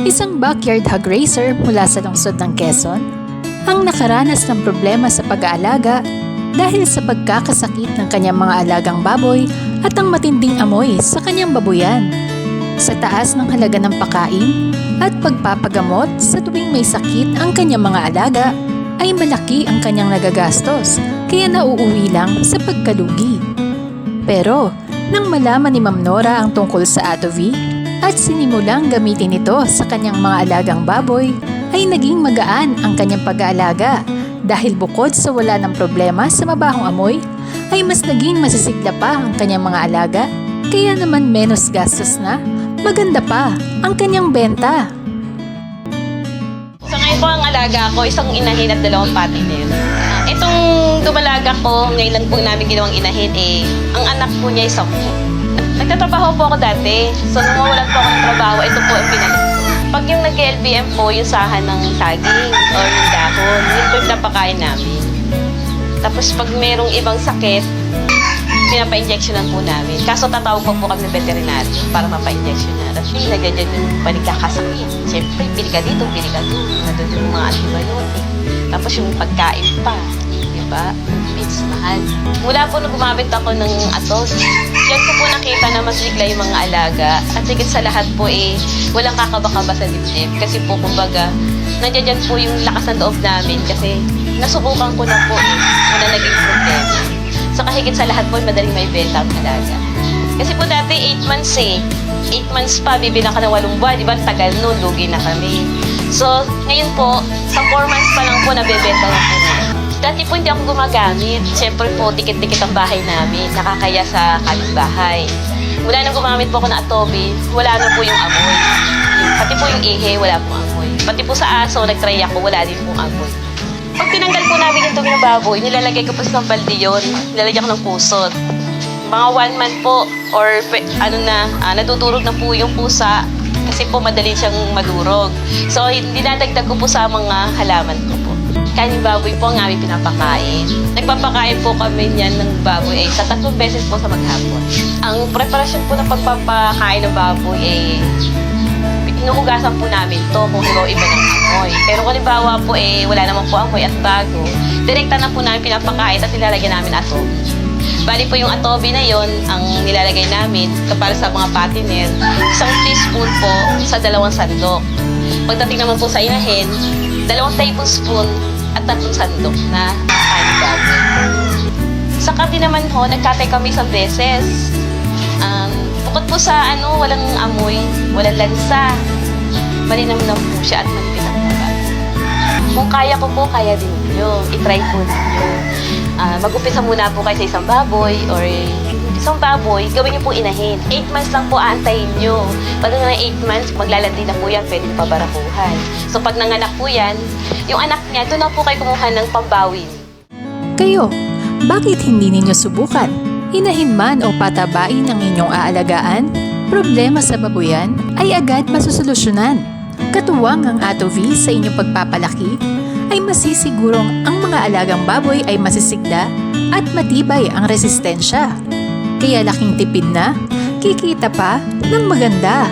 isang backyard hog raiser mula sa lungsod ng Quezon, ang nakaranas ng problema sa pag-aalaga dahil sa pagkakasakit ng kanyang mga alagang baboy at ang matinding amoy sa kanyang babuyan. Sa taas ng halaga ng pagkain at pagpapagamot sa tuwing may sakit ang kanyang mga alaga, ay malaki ang kanyang nagagastos kaya nauuwi lang sa pagkalugi. Pero nang malaman ni Ma'am Nora ang tungkol sa Attovy at sinimulang gamitin ito sa kanyang mga alagang baboy, ay naging magaan ang kanyang pag-aalaga dahil bukod sa wala ng problema sa mabahong amoy, ay mas naging masisigla pa ang kanyang mga alaga, kaya naman menos gastos na, maganda pa ang kanyang benta. So ngayon po ang alaga ko, isang inahin at 2 patiner. Itong dumalaga ko, ngayon lang po namin ginawang inahin ang anak po niya ay 10. Nagtatrabaho po ako dati, so nung mawalan po ako ng trabaho, ito po ang pinalit ko. Pag yung nag-LBM po, yung sahan ng saging or yung dahon, yun po yung pinapakain namin. Tapos pag merong ibang sakit, pinapa-injectionan po namin. Kaso tatawag po kami ng veterinary para mapa-injectionan. At nagdadyan yung panikakasakit. Siyempre, pili ka dito, pili ka doon. Nandun yung mga antibiotic. Tapos yung pagkain pa. Diba? It's mahal. Mula po nung gumamit ako ng Attovy, yan ko po nakita na mas ligla yung mga alaga. At higit sa lahat po walang kakaba-kaba sa dibdib. Kasi po, kumbaga, nandiyan po yung lakas ng loob namin. Kasi nasubukan ko na po wala naging problema. So kahigit sa lahat po, madaling may benta ang alaga. Kasi po dati 8 months 8 months pa, bibilang ka ng 8 buwan. Diba? Tagal nun, lugi na kami. So ngayon po, sa 4 months pa lang po, nabebenta na po na. Dati po hindi ako gumagamit. Siyempre po, dikit-dikit ang bahay namin. Nakakaya sa kapitbahay. Mula nang gumamit po ako ng Attovy, wala na po yung amoy. Pati po yung ihe, wala po amoy. Pati po sa aso, nag-try ako, wala din pong amoy. Pag tinanggal po namin yung tumi ng baboy, nilalagay ko po sa balde yun. Nilalagay ko ng pusot. Mga 1 month po, or nadudurog na po yung pusa. Kasi po madali siyang madurog. So, dinadagdag ko po sa mga halaman ko po. Kaning baboy po ang aming pinapakain. Nagpapakain po kami niyan ng baboy sa 3 beses po sa maghapon. Ang preparasyon po ng pagpapakain ng baboy inuhugasan po namin to kung iba ng amoy. Pero kung halimbawa po wala naman po amoy at bago, direkta na po namin pinapakain at nilalagyan namin Attovy. Bali po yung Attovy na yon ang nilalagay namin para sa mga patiner, 1 teaspoon po sa 2 sandok. Pagdating naman po sa inahin, 2 tablespoon at 3 sandok na kanin baboy. Sa karne naman ho, nagkatay kami 1 beses. Bukod po sa walang amoy, walang lansa, malinamnam po siya at manipit ang taba. Kung kaya ko po, kaya din niyo. I-try po ninyo. Mag-upisa muna po kayo sa isang baboy or isang baboy, gawin niyo po inahin. 8 months lang po aantayin niyo. Pag ng 8 months, maglalandi na po yan, pwede pa barakuhan. So pag nanganak po yan, yung anak niya, doon na po kayo kumuha ng pambawin. Kayo, bakit hindi ninyo subukan? Inahin man o patabain ang inyong aalagaan, problema sa babuyan ay agad masusolusyonan. Katuwang ang Attovy sa inyong pagpapalaki, ay masisigurong ang mga alagang baboy ay masisigla at matibay ang resistensya. Kaya laking tipid na, kikita pa ng maganda.